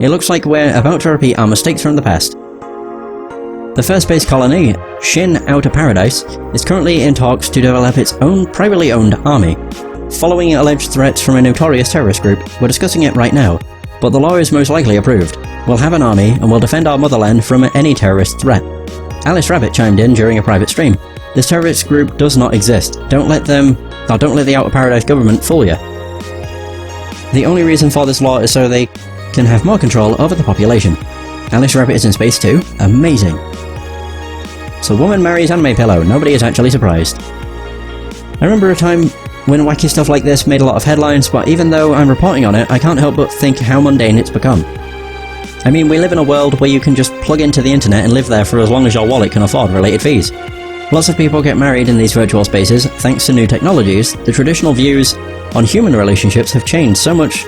It looks like we're about to repeat our mistakes from the past. The first base colony, Shin Outer Paradise, is currently in talks to develop its own privately owned army. Following alleged threats from a notorious terrorist group, we're discussing it right now, but the law is most likely approved. We'll have an army, and we'll defend our motherland from any terrorist threat. Alice Rabbit chimed in during a private stream. This terrorist group does not exist. Don't let the Outer Paradise government fool you. The only reason for this law is so they can have more control over the population. Alice Rabbit is in space too? Amazing. So woman marries anime pillow, nobody is actually surprised. I remember a time when wacky stuff like this made a lot of headlines, but even though I'm reporting on it, I can't help but think how mundane it's become. I mean, we live in a world where you can just plug into the internet and live there for as long as your wallet can afford related fees. Lots of people get married in these virtual spaces. Thanks to new technologies, the traditional views on human relationships have changed so much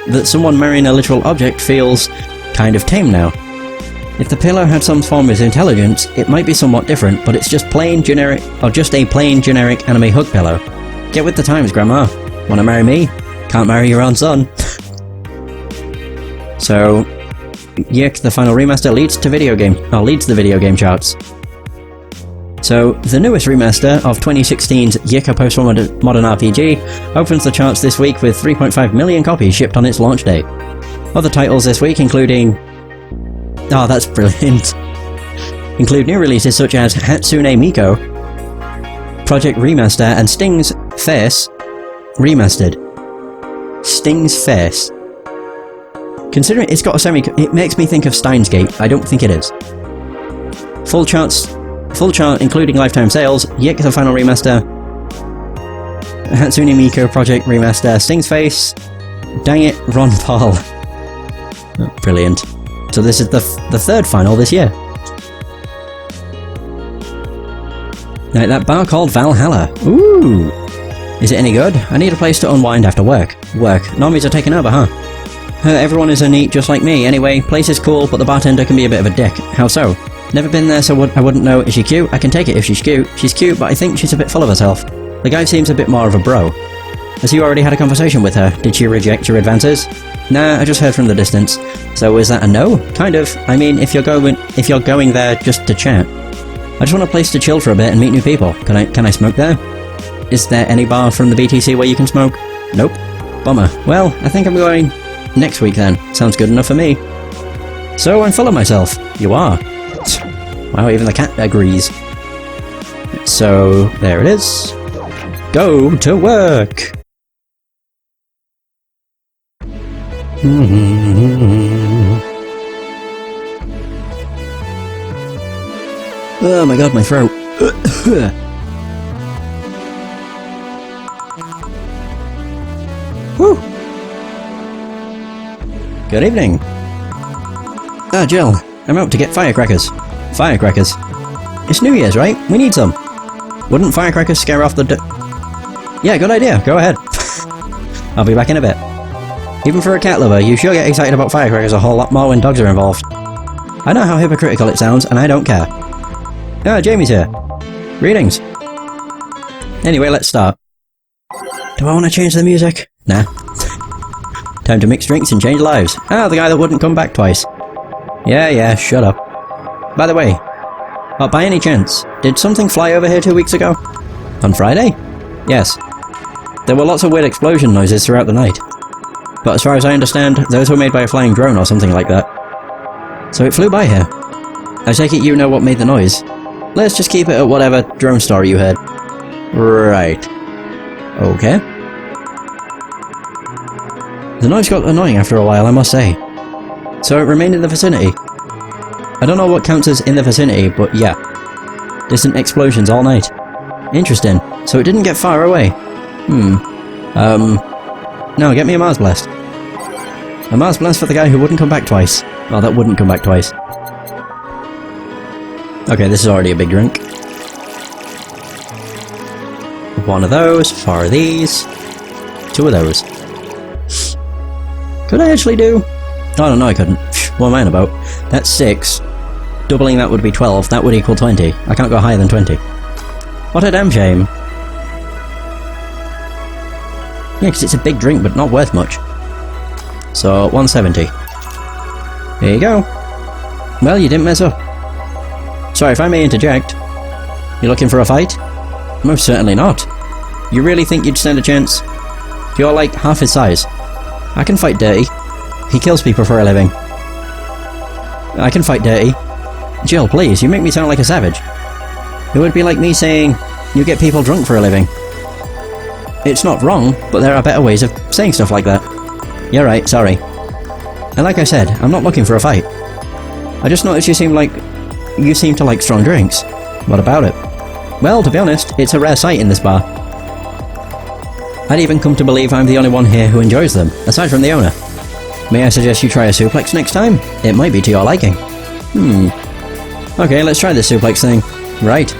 that someone marrying a literal object feels kind of tame now. If the pillow had some form of intelligence, it might be somewhat different, but it's just plain generic, or just a plain generic anime hug pillow. Get with the times, Grandma. Wanna marry me? Can't marry your own son. So, Yik, the final remaster, leads the video game charts. So, the newest remaster of 2016's Yik, a post-modern RPG, opens the charts this week with 3.5 million copies shipped on its launch day. Other titles this week including... Oh, that's brilliant. Include new releases such as Hatsune Miku, Project Remaster, and Sting's Face Remastered. Sting's Face. Considering it's got a it makes me think of Steins Gate. I don't think it is. Full chart including lifetime sales, Yik the final remaster, Hatsune Miku Project Remaster, Sting's Face, Dang It, Ron Paul. Oh, brilliant. So this is the third final this year. Like that bar called Valhalla. Ooh! Is it any good? I need a place to unwind after work. Normies are taking over, huh? Everyone is a neat just like me. Anyway, place is cool, but the bartender can be a bit of a dick. How so? Never been there, so I wouldn't know. Is she cute? I can take it if she's cute. She's cute, but I think she's a bit full of herself. The guy seems a bit more of a bro. Has you already had a conversation with her? Did she reject your advances? Nah, I just heard from the distance. So is that a no? Kind of. I mean, if you're going there just to chat. I just want a place to chill for a bit and meet new people. Can I smoke there? Is there any bar from the BTC where you can smoke? Nope. Bummer. Well, I think I'm going next week then. Sounds good enough for me. So I'm full of myself. You are. Wow, even the cat agrees. So, there it is. Go to work! Oh my god, my throat. Whew. Good evening. Ah, Jill. I'm out to get firecrackers. Firecrackers? It's New Year's, right? We need some. Wouldn't firecrackers scare off the Yeah, good idea. Go ahead. I'll be back in a bit. Even for a cat lover, you sure get excited about firecrackers a whole lot more when dogs are involved. I know how hypocritical it sounds, and I don't care. Ah, Jamie's here. Greetings. Anyway, let's start. Do I want to change the music? Nah. Time to mix drinks and change lives. Ah, the guy that wouldn't come back twice. Yeah, shut up. By the way, by any chance, did something fly over here 2 weeks ago? On Friday? Yes. There were lots of weird explosion noises throughout the night. But as far as I understand, those were made by a flying drone or something like that. So it flew by here. I take it you know what made the noise. Let's just keep it at whatever drone story you heard. Right. Okay. The noise got annoying after a while, I must say. So it remained in the vicinity. I don't know what counts as in the vicinity, but yeah. Distant explosions all night. Interesting. So it didn't get far away. No, get me a Mars Blast. A Mars Blast for the guy who wouldn't come back twice. Well, that wouldn't come back twice. Okay, this is already a big drink. One of those, 4 of these, 2 of those. Could I actually do? Oh, no, I couldn't. What am I on about? That's 6. Doubling that would be 12. That would equal 20. I can't go higher than 20. What a damn shame. Yeah, because it's a big drink, but not worth much. So, 170. Here you go. Well, you didn't mess up. Sorry, if I may interject. You looking for a fight? Most certainly not. You really think you'd stand a chance? You're like half his size. I can fight dirty. He kills people for a living. I can fight dirty. Jill, please, you make me sound like a savage. It would be like me saying, you get people drunk for a living. It's not wrong, but there are better ways of saying stuff like that. You're right, sorry. And like I said, I'm not looking for a fight. I just noticed you seem to like strong drinks. What about it? Well, to be honest, it's a rare sight in this bar. I'd even come to believe I'm the only one here who enjoys them, aside from the owner. May I suggest you try a suplex next time? It might be to your liking. Okay, let's try this suplex thing. Right.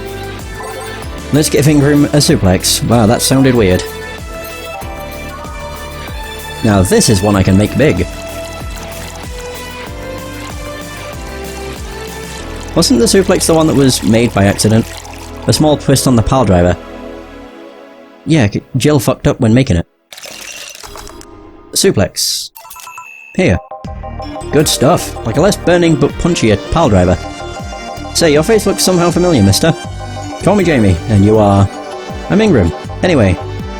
Let's give Ingram a suplex. Wow, that sounded weird. Now this is one I can make big. Wasn't the suplex the one that was made by accident? A small twist on the pile driver. Yeah, Jill fucked up when making it. Suplex. Here. Good stuff. Like a less burning but punchier pile driver. Say, your face looks somehow familiar, mister. Call me Jamie, and you are... I'm Ingram. Anyway,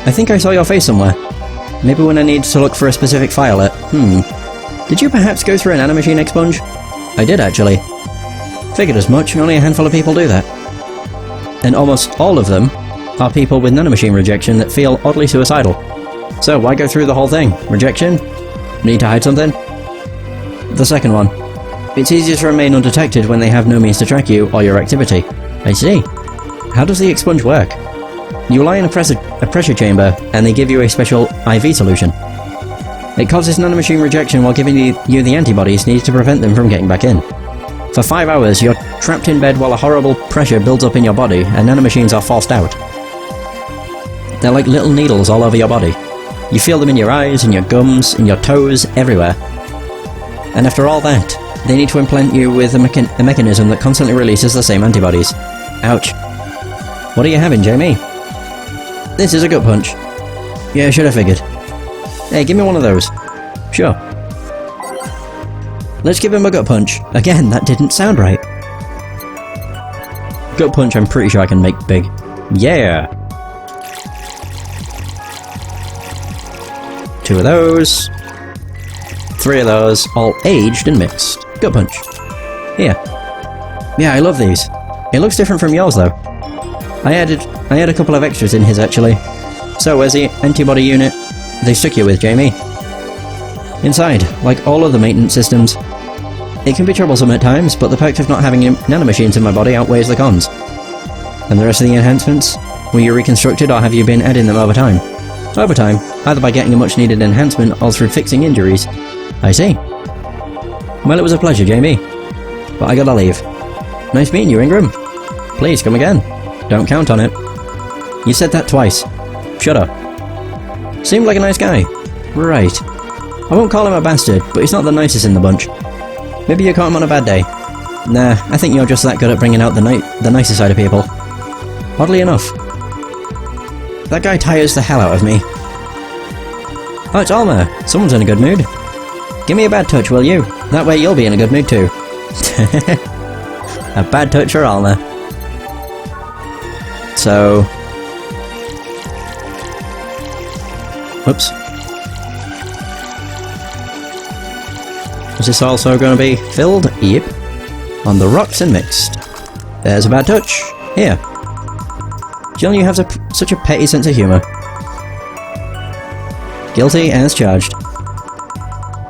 I think I saw your face somewhere. Maybe when I need to look for a specific file at... Did you perhaps go through an nanomachine expunge? I did, actually. Figured as much, only a handful of people do that. And almost all of them are people with nanomachine rejection that feel oddly suicidal. So why go through the whole thing? Rejection? Need to hide something? The second one. It's easier to remain undetected when they have no means to track you or your activity. I see. How does the expunge work? You lie in a pressure chamber, and they give you a special IV solution. It causes nanomachine rejection while giving you the antibodies needed to prevent them from getting back in. For 5 hours, you're trapped in bed while a horrible pressure builds up in your body, and nanomachines are forced out. They're like little needles all over your body. You feel them in your eyes, in your gums, in your toes, everywhere. And after all that, they need to implant you with a mechanism that constantly releases the same antibodies. Ouch. What are you having, Jamie? This is a gut punch. Yeah, should have figured. Hey, give me one of those. Sure. Let's give him a gut punch. Again, that didn't sound right. Gut punch I'm pretty sure I can make big. Yeah! 2 of those. 3 of those, all aged and mixed. Gut punch. Here. Yeah, I love these. It looks different from yours though. I had a couple of extras in his actually. So where's the antibody unit they stuck you with, Jamie? Inside, like all other maintenance systems. It can be troublesome at times, but the perks of not having nanomachines in my body outweighs the cons. And the rest of the enhancements? Were you reconstructed or have you been adding them over time? Over time, either by getting a much needed enhancement or through fixing injuries. I see. Well, it was a pleasure, Jamie. But I gotta leave. Nice meeting you, Ingram. Please, come again. Don't count on it. You said that twice. Shut up. Seemed like a nice guy. Right. I won't call him a bastard, but he's not the nicest in the bunch. Maybe you caught him on a bad day. Nah, I think you're just that good at bringing out the nicer side of people. Oddly enough. That guy tires the hell out of me. Oh, it's Alma. Someone's in a good mood. Give me a bad touch, will you? That way you'll be in a good mood too. A bad touch for Alma. So... Whoops. Is this also going to be filled? Yep. On the rocks and mixed. There's a bad touch. Here. Jill, you have such a petty sense of humour. Guilty as charged.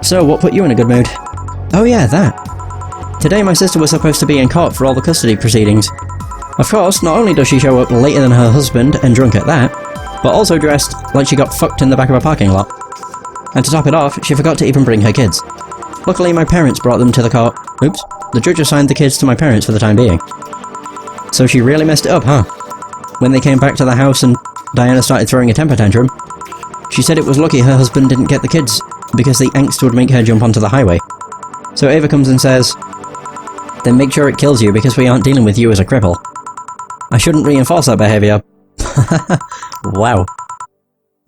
So, what put you in a good mood? Oh yeah, that. Today my sister was supposed to be in court for all the custody proceedings. Of course, not only does she show up later than her husband and drunk at that, but also dressed like she got fucked in the back of a parking lot. And to top it off, she forgot to even bring her kids. Luckily my parents brought them to the court. Oops. The judge assigned the kids to my parents for the time being. So she really messed it up, huh? When they came back to the house and Diana started throwing a temper tantrum, she said it was lucky her husband didn't get the kids, because the angst would make her jump onto the highway. So Ava comes and says, then make sure it kills you because we aren't dealing with you as a cripple. I shouldn't reinforce that behaviour. Wow.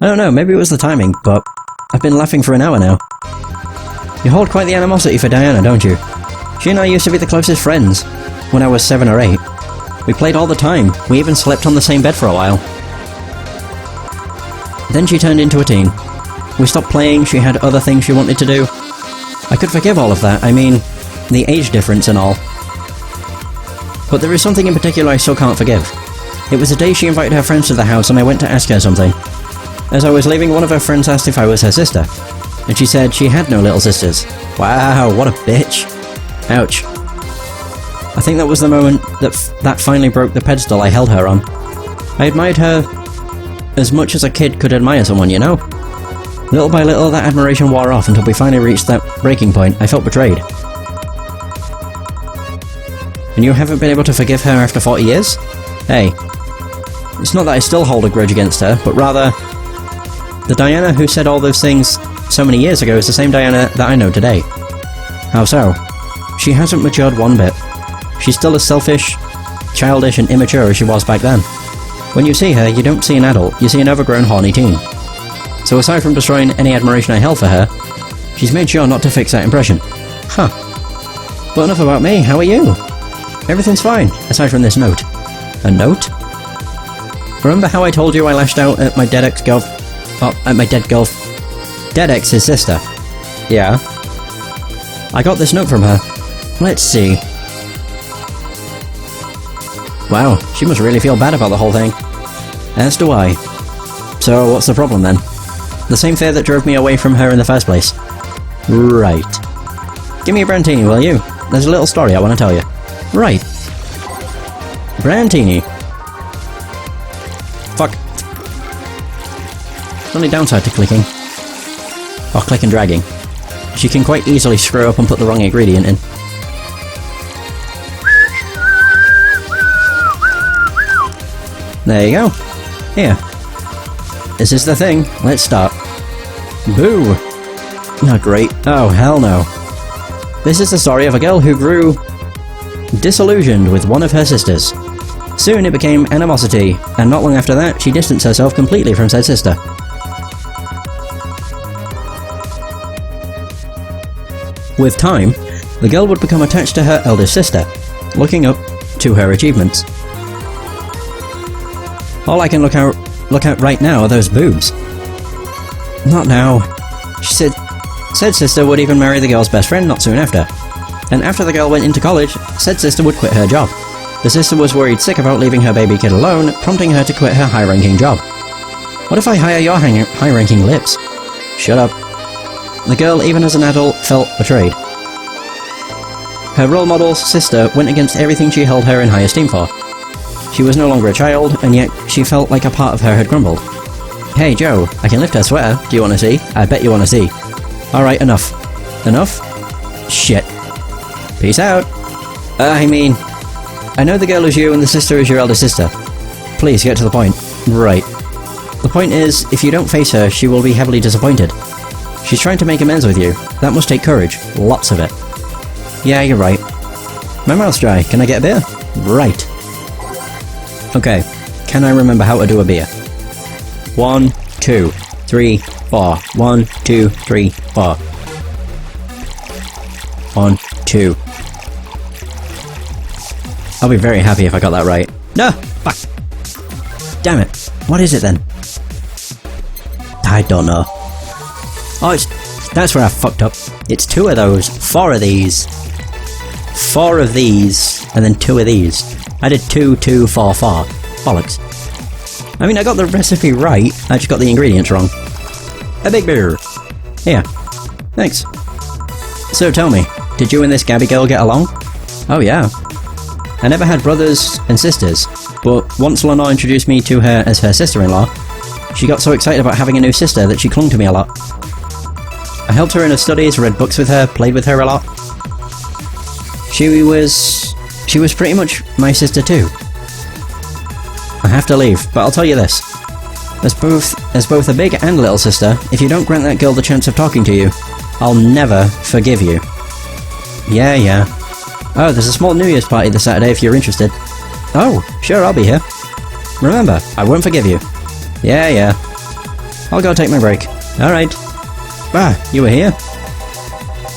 I don't know, maybe it was the timing, but I've been laughing for an hour now. You hold quite the animosity for Diana, don't you? She and I used to be the closest friends, when I was 7 or 8. We played all the time, we even slept on the same bed for a while. Then she turned into a teen. We stopped playing, she had other things she wanted to do. I could forgive all of that, I mean, the age difference and all. But there is something in particular I still can't forgive. It was the day she invited her friends to the house and I went to ask her something. As I was leaving, one of her friends asked if I was her sister. And she said she had no little sisters. Wow, what a bitch. Ouch. I think that was the moment that finally broke the pedestal I held her on. I admired her as much as a kid could admire someone, you know? Little by little, that admiration wore off until we finally reached that breaking point. I felt betrayed. And you haven't been able to forgive her after 40 years? Hey. It's not that I still hold a grudge against her, but rather, the Diana who said all those things so many years ago is the same Diana that I know today. How so? She hasn't matured one bit. She's still as selfish, childish and immature as she was back then. When you see her, you don't see an adult, you see an overgrown horny teen. So aside from destroying any admiration I held for her, she's made sure not to fix that impression. Huh. But enough about me, how are you? Everything's fine, aside from this note. A note? Remember how I told you I lashed out at my dead ex-girl... Oh, at my dead girl... Dead ex's sister? Yeah. I got this note from her. Let's see. Wow, she must really feel bad about the whole thing. As do I. So what's the problem then? The same fear that drove me away from her in the first place. Right. Give me a Brantini, will you? There's a little story I want to tell you. Right. Brantini. Fuck. Only downside to clicking. Or click and dragging. She can quite easily screw up and put the wrong ingredient in. There you go. Here. This is the thing. Let's start. Boo! Not great. Oh, hell no. This is the story of a girl who grew disillusioned with one of her sisters. Soon it became animosity, and not long after that, she distanced herself completely from said sister. With time, the girl would become attached to her eldest sister, looking up to her achievements. All I can look at right now are those boobs. Not now. She said sister would even marry the girl's best friend not soon after. And after the girl went into college, said sister would quit her job. The sister was worried sick about leaving her baby kid alone, prompting her to quit her high-ranking job. What if I hire your high-ranking lips? Shut up. The girl, even as an adult, felt betrayed. Her role model's sister went against everything she held her in high esteem for. She was no longer a child, and yet she felt like a part of her had crumbled. Hey Joe, I can lift her sweater. Do you want to see? I bet you want to see. Alright, enough. Enough? Shit. Peace out. I mean... I know the girl is you and the sister is your elder sister. Please, get to the point. Right. The point is, if you don't face her, she will be heavily disappointed. She's trying to make amends with you. That must take courage. Lots of it. Yeah, you're right. My mouth's dry. Can I get a beer? Right. Okay. Can I remember how to do a beer? 1, 2, 3, 4. 1, 2, 3, 4. 1, 2. I'll be very happy if I got that right. No! Fuck! Damn it. What is it then? I don't know. Oh, that's where I fucked up. It's 2 of those, 4 of these. 4 of these, and then 2 of these. I did 2, 2, 4, 4. Bollocks. I mean, I got the recipe right, I just got the ingredients wrong. A big beer. Here. Thanks. So tell me, did you and this Gabby girl get along? Oh yeah. I never had brothers and sisters, but once Lenore introduced me to her as her sister-in-law, she got so excited about having a new sister that she clung to me a lot. I helped her in her studies, read books with her, played with her a lot. She was pretty much my sister too. I have to leave, but I'll tell you this. As both a big and little sister, if you don't grant that girl the chance of talking to you, I'll never forgive you. Yeah. Oh, there's a small New Year's party this Saturday if you're interested. Oh, sure, I'll be here. Remember, I won't forgive you. Yeah. I'll go take my break. Alright. Ah, you were here?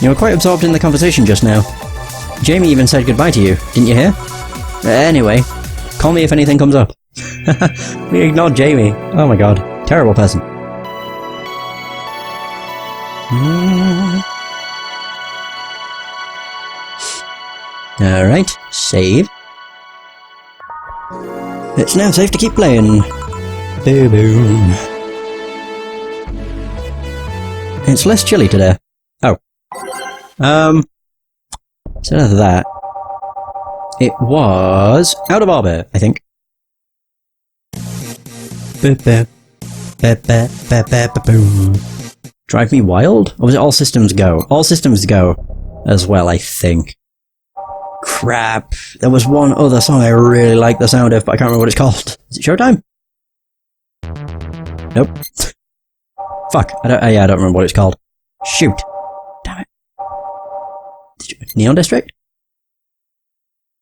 You were quite absorbed in the conversation just now. Jamie even said goodbye to you, didn't you hear? Anyway, call me if anything comes up. We ignored Jamie. Oh my god. Terrible person. Alright, save. It's now safe to keep playing. Boom boom. It's less chilly today. Oh. Instead of that, it was out of orbit, I think. Drive Me Wild? Or was it All Systems Go? All Systems Go as well, I think. Crap. There was one other song I really liked the sound of, but I can't remember what it's called. Is it Showtime? Nope. Fuck. I don't remember what it's called. Shoot. Damn it. Neon District?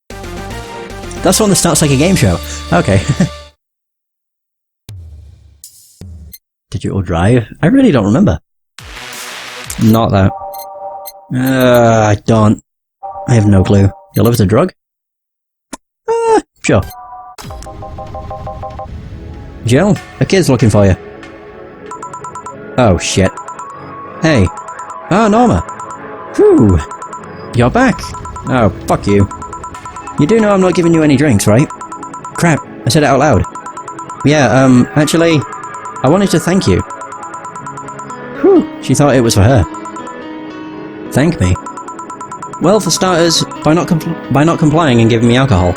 That's the one that starts like a game show. Okay. Digital Drive? I really don't remember. Not that. I don't. I have no clue. Your liver's a drug? Sure. Jill, a kid's looking for you. Oh shit. Hey. Ah, Norma. Whew. You're back. Oh, fuck you. You do know I'm not giving you any drinks, right? Crap, I said it out loud. Yeah, actually, I wanted to thank you. Whew, she thought it was for her. Thank me? Well, for starters, by not complying and giving me alcohol.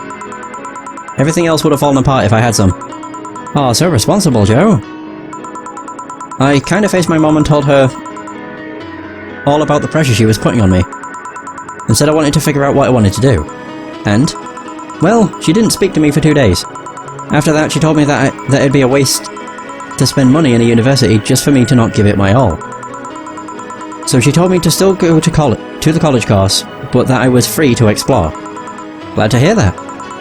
Everything else would have fallen apart if I had some. Oh, so responsible, Joe. I kinda faced my mom and told her all about the pressure she was putting on me. And said I wanted to figure out what I wanted to do. And, well, she didn't speak to me for 2 days. After that, she told me that it'd be a waste to spend money in a university just for me to not give it my all. So she told me to still go to the college course, but that I was free to explore. Glad to hear that.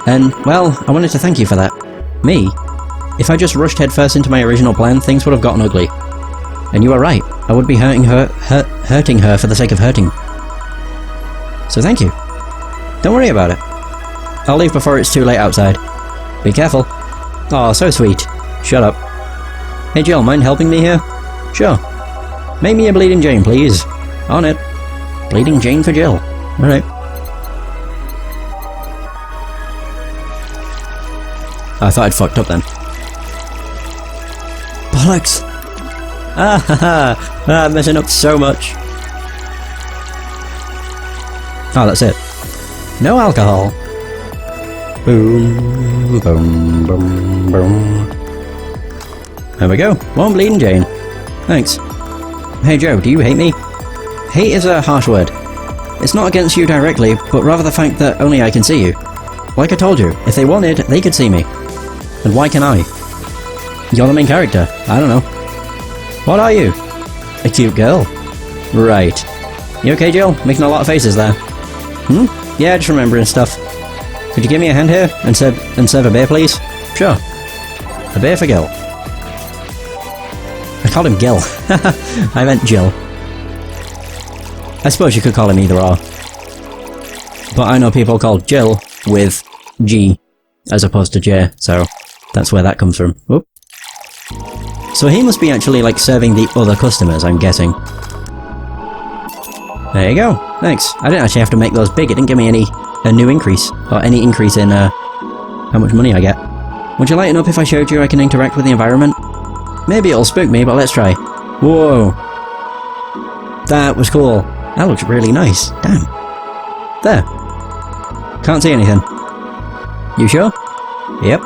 And, well, I wanted to thank you for that. Me? If I just rushed headfirst into my original plan, things would have gotten ugly. And you were right. I would be hurting her for the sake of hurting. So thank you. Don't worry about it. I'll leave before it's too late outside. Be careful. Aw, so sweet. Shut up. Hey Jill, mind helping me here? Sure. Make me a Bleeding Jane, please. On it. Bleeding Jane for Jill. Alright. I thought I'd fucked up then. Bollocks! Ah ha ha! I'm messing up so much. Oh, that's it. No alcohol. Boom, boom, boom, boom. There we go. One Bleeding Jane. Thanks. Hey Joe, do you hate me? Hate is a harsh word. It's not against you directly, but rather the fact that only I can see you. Like I told you, if they wanted, they could see me. And why can I? You're the main character. I don't know. What are you? A cute girl. Right. You okay, Jill? Making a lot of faces there. Hmm? Yeah, just remembering stuff. Could you give me a hand here and serve a beer, please? Sure. A beer for Gil. I called him Gil. I meant Jill. I suppose you could call him either or. But I know people called Jill with G as opposed to J, so that's where that comes from. Whoop. So he must be actually like serving the other customers, I'm guessing. There you go. Thanks. I didn't actually have to make those big. It didn't give me a new increase, or any increase in how much money I get. Would you lighten up if I showed you I can interact with the environment? Maybe it'll spook me, but let's try. Whoa. That was cool. That looks really nice. Damn. There. Can't see anything. You sure? Yep.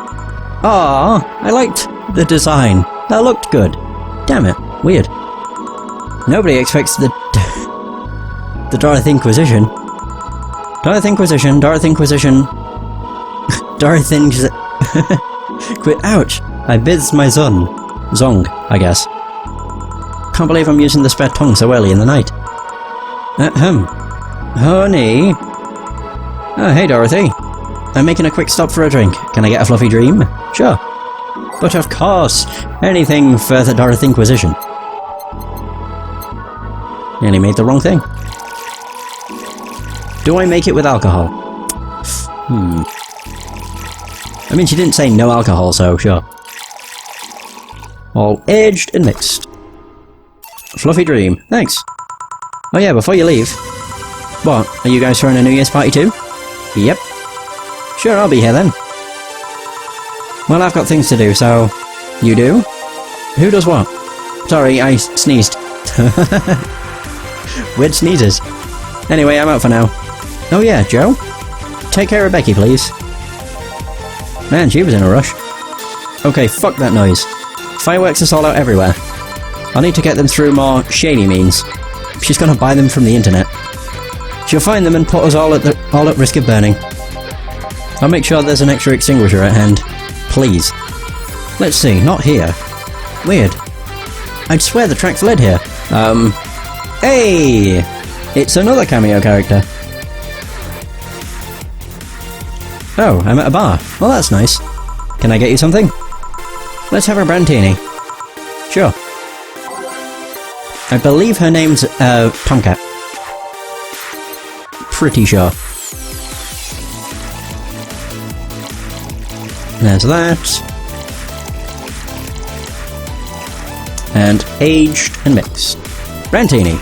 Ah, I liked the design. That looked good. Damn it. Weird. Nobody expects the Dorothy Inquisition. Dorothy Inquisition. Quit. Ouch. I bids my son. Zong, I guess. Can't believe I'm using the spare tongue so early in the night. Honey. Oh, hey Dorothy. I'm making a quick stop for a drink. Can I get a fluffy dream? Sure. But of course, anything for the Dorothy Inquisition. Nearly made the wrong thing. Do I make it with alcohol? I mean, she didn't say no alcohol, so sure. All aged and mixed. Fluffy dream. Thanks. Oh yeah, before you leave. What? Are you guys throwing a New Year's party too? Yep. Sure, I'll be here then. Well, I've got things to do, so... You do? Who does what? Sorry, I sneezed. Weird sneezes. Anyway, I'm out for now. Oh yeah, Joe? Take care of Becky, please. Man, she was in a rush. Okay, fuck that noise. Fireworks are sold out everywhere. I need to get them through more shady means. She's gonna buy them from the internet. She'll find them and put us all at risk of burning. I'll make sure there's an extra extinguisher at hand. Please. Let's see, not here. Weird. I'd swear the tracks led here. Hey! It's another cameo character. Oh, I'm at a bar. Well, that's nice. Can I get you something? Let's have a brandini. Sure. I believe her name's, Tomcat. Pretty sure. There's that. And aged and mixed. Brantini.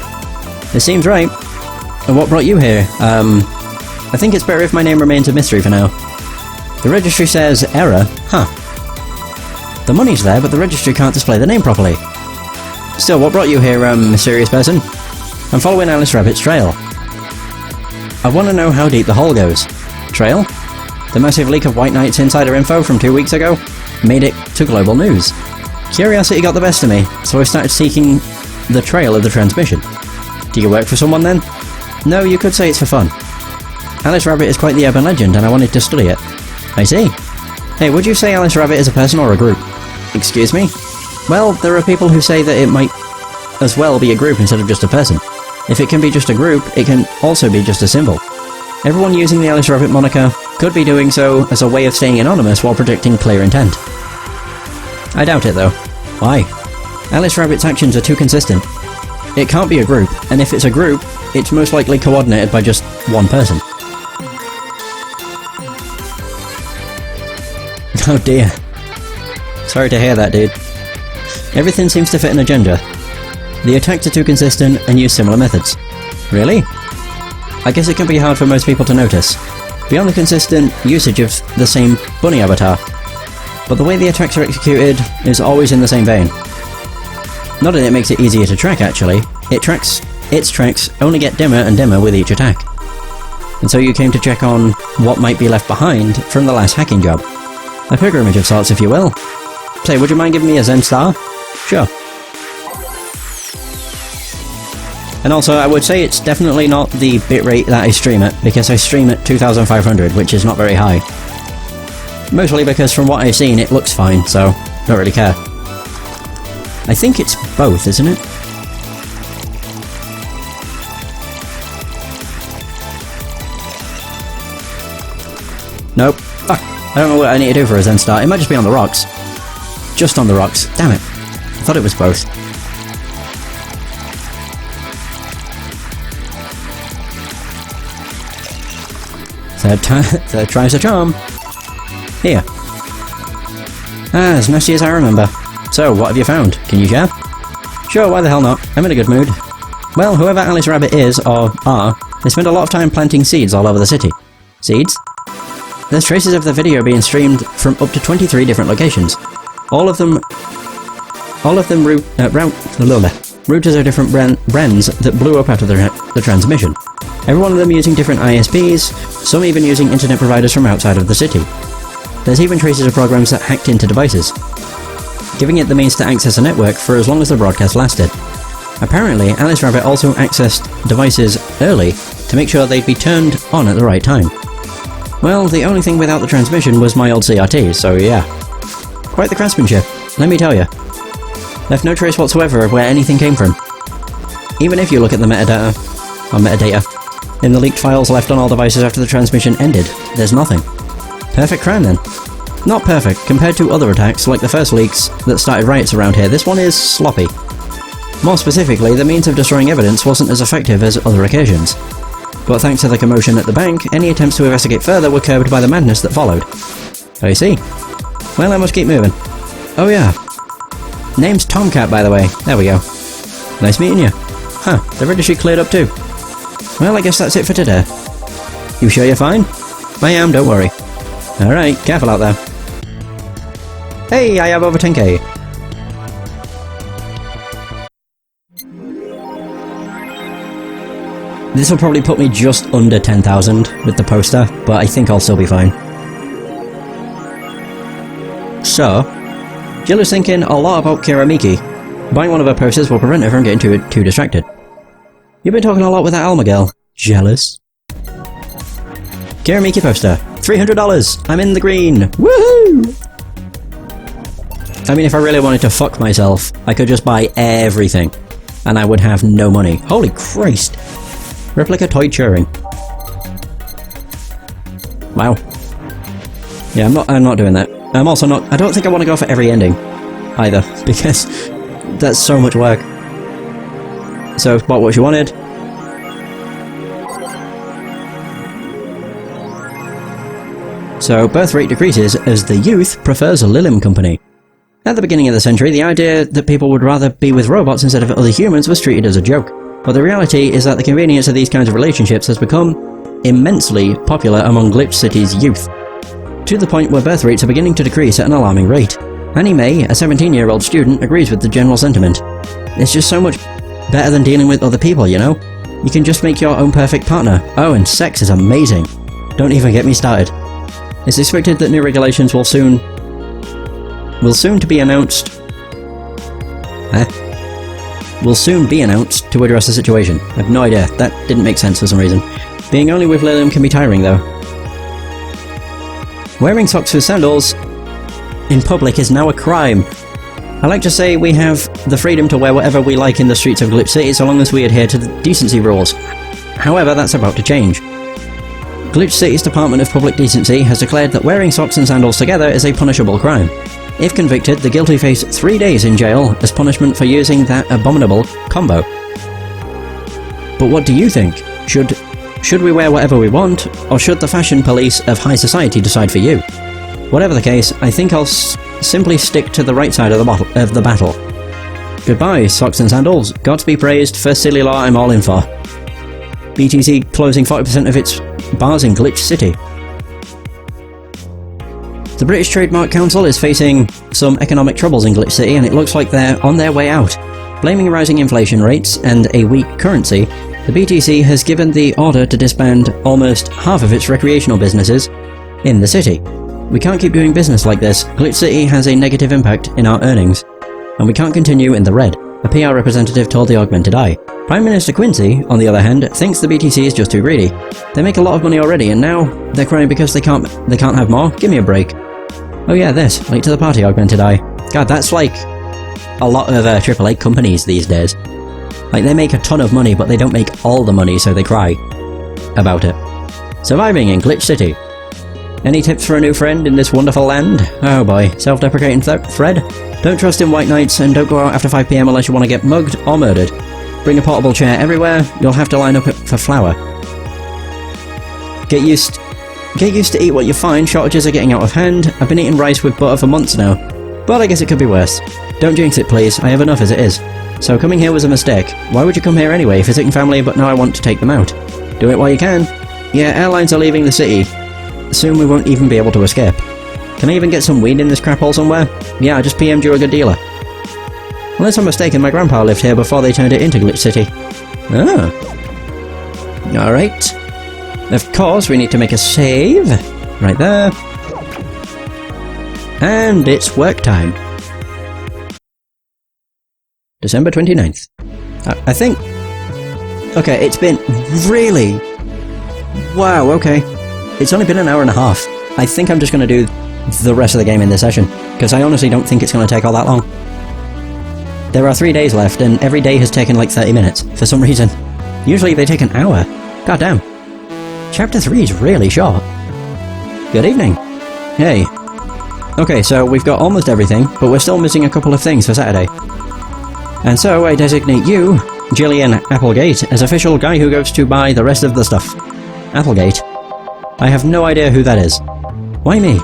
This seems right. And what brought you here? I think it's better if my name remains a mystery for now. The registry says error. Huh. The money's there, but the registry can't display the name properly. Still, what brought you here, mysterious person? I'm following Alice Rabbit's trail. I want to know how deep the hole goes. Trail? The massive leak of White Knight's insider info from 2 weeks ago made it to global news. Curiosity got the best of me, so I started seeking the trail of the transmission. Do you work for someone then? No, you could say it's for fun. Alice Rabbit is quite the urban legend and I wanted to study it. I see. Hey, would you say Alice Rabbit is a person or a group? Excuse me? Well, there are people who say that it might as well be a group instead of just a person. If it can be just a group, it can also be just a symbol. Everyone using the Alice Rabbit moniker could be doing so as a way of staying anonymous while projecting clear intent. I doubt it though. Why? Alice Rabbit's actions are too consistent. It can't be a group, and if it's a group, it's most likely coordinated by just one person. Oh dear. Sorry to hear that, dude. Everything seems to fit an agenda. The attacks are too consistent and use similar methods. Really? I guess it can be hard for most people to notice, beyond the consistent usage of the same bunny avatar. But the way the attacks are executed is always in the same vein. Not that it makes it easier to track, actually. Its tracks only get dimmer and dimmer with each attack. And so you came to check on what might be left behind from the last hacking job. A pilgrimage of sorts, if you will. Say, would you mind giving me a Zen star? Sure. And also, I would say it's definitely not the bitrate that I stream at, because I stream at 2500, which is not very high. Mostly because from what I've seen, it looks fine, so don't really care. I think it's both, isn't it? Nope. Fuck. I don't know what I need to do for a Zen star. It might just be on the rocks. Just on the rocks. Damn it. I thought it was both. Third tries a charm. Here. Ah, as nasty as I remember. So, what have you found? Can you share? Sure, why the hell not? I'm in a good mood. Well, whoever Alice Rabbit is, or are, they spend a lot of time planting seeds all over the city. Seeds? There's traces of the video being streamed from up to 23 different locations. All of them routers are different brands that blew up out of the transmission. Every one of them using different ISPs, some even using internet providers from outside of the city. There's even traces of programs that hacked into devices, giving it the means to access a network for as long as the broadcast lasted. Apparently, Alice Rabbit also accessed devices early to make sure they'd be turned on at the right time. Well, the only thing without the transmission was my old CRT, so yeah. Quite the craftsmanship, let me tell you. Left no trace whatsoever of where anything came from. Even if you look at the metadata, in the leaked files left on all devices after the transmission ended, there's nothing. Perfect crime then. Not perfect, compared to other attacks like the first leaks that started riots around here, this one is sloppy. More specifically, the means of destroying evidence wasn't as effective as other occasions. But thanks to the commotion at the bank, any attempts to investigate further were curbed by the madness that followed. I see. Well, I must keep moving. Oh yeah. Name's Tomcat, by the way. There we go. Nice meeting you. Huh, the registry cleared up too. Well, I guess that's it for today. You sure you're fine? I am, don't worry. Alright, careful out there. Hey, I have over 10k. This will probably put me just under 10,000 with the poster, but I think I'll still be fine. So, Jill is thinking a lot about Kiramiki. Buying one of her posters will prevent her from getting too distracted. You've been talking a lot with that Alma girl. Jealous? Kiramiki poster. $300! I'm in the green! Woohoo! I mean, if I really wanted to fuck myself, I could just buy everything. And I would have no money. Holy Christ! Replica toy Turing. Wow. Yeah, I'm not doing that. I'm also not... I don't think I want to go for every ending. Either. Because that's so much work. So, bought what you wanted. So, birth rate decreases as the youth prefers a Lilim company. At the beginning of the century, the idea that people would rather be with robots instead of other humans was treated as a joke. But the reality is that the convenience of these kinds of relationships has become immensely popular among Glitch City's youth, to the point where birth rates are beginning to decrease at an alarming rate. Annie May, a 17-year-old student, agrees with the general sentiment. It's just so much better than dealing with other people, you know? You can just make your own perfect partner. Oh, and sex is amazing. Don't even get me started. It's expected that new regulations will soon be announced to address the situation. I have no idea. That didn't make sense for some reason. Being only with Lilium can be tiring, though. Wearing socks with sandals in public is now a crime. I like to say we have the freedom to wear whatever we like in the streets of Glitch City so long as we adhere to the decency rules. However, that's about to change. Glitch City's Department of Public Decency has declared that wearing socks and sandals together is a punishable crime. If convicted, the guilty face 3 days in jail as punishment for using that abominable combo. But what do you think? Should we wear whatever we want, or should the fashion police of high society decide for you? Whatever the case, I think I'll simply stick to the right side of the battle. Goodbye, socks and sandals. Gods be praised, first silly law I'm all in for. BTC closing 40% of its bars in Glitch City. The British Trademark Council is facing some economic troubles in Glitch City, and it looks like they're on their way out. Blaming rising inflation rates and a weak currency, the BTC has given the order to disband almost half of its recreational businesses in the city. We can't keep doing business like this. Glitch City has a negative impact in our earnings, and we can't continue in the red, a PR representative told the Augmented Eye. Prime Minister Quincy, on the other hand, thinks the BTC is just too greedy. They make a lot of money already, and now they're crying because they can't have more? Give me a break. Oh yeah, this. Late to the party, Augmented Eye. God, that's like a lot of AAA companies these days. Like, they make a ton of money, but they don't make all the money, so they cry about it. Surviving in Glitch City. Any tips for a new friend in this wonderful land? Oh boy, self-deprecating thread? Don't trust in white nights, and don't go out after 5 PM unless you want to get mugged or murdered. Bring a portable chair everywhere, you'll have to line up for flour. Get used to eat what you find, shortages are getting out of hand. I've been eating rice with butter for months now, but I guess it could be worse. Don't jinx it please, I have enough as it is. So coming here was a mistake. Why would you come here anyway? Visiting family, but now I want to take them out. Do it while you can. Yeah, airlines are leaving the city. Soon we won't even be able to escape. Can I even get some weed in this crap hole somewhere? Yeah, I just PM'd you a good dealer. Unless I'm mistaken, my grandpa lived here before they turned it into Glitch City. Ah. Alright. Of course, we need to make a save. Right there. And it's work time. December 29th. I think... Okay, it's been really... Wow, okay. It's only been an hour and a half. I think I'm just going to do the rest of the game in this session, because I honestly don't think it's going to take all that long. There are 3 days left, and every day has taken like 30 minutes, for some reason. Usually they take an hour. God damn. Chapter 3 is really short. Good evening. Hey. Okay, so we've got almost everything, but we're still missing a couple of things for Saturday. And so I designate you Gillian Applegate as official guy who goes to buy the rest of the stuff. Applegate? I have no idea who that is. Why me?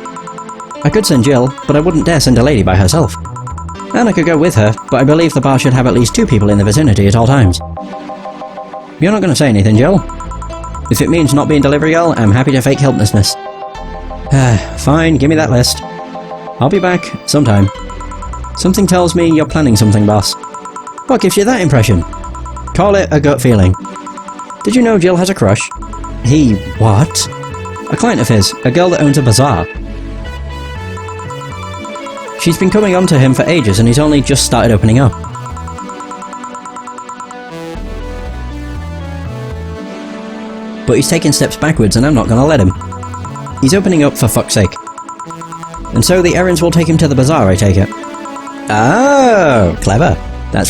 I could send Jill, but I wouldn't dare send a lady by herself. And I could go with her, but I believe the bar should have at least 2 people in the vicinity at all times. You're not going to say anything, Jill? If it means not being delivery girl, I'm happy to fake helplessness. Fine, give me that list. I'll be back, sometime. Something tells me you're planning something, boss. What gives you that impression? Call it a gut feeling. Did you know Jill has a crush? What? A client of his, a girl that owns a bazaar. She's been coming on to him for ages and he's only just started opening up. But he's taking steps backwards and I'm not gonna let him. He's opening up for fuck's sake. And so the errands will take him to the bazaar, I take it. Oh, clever. That's right.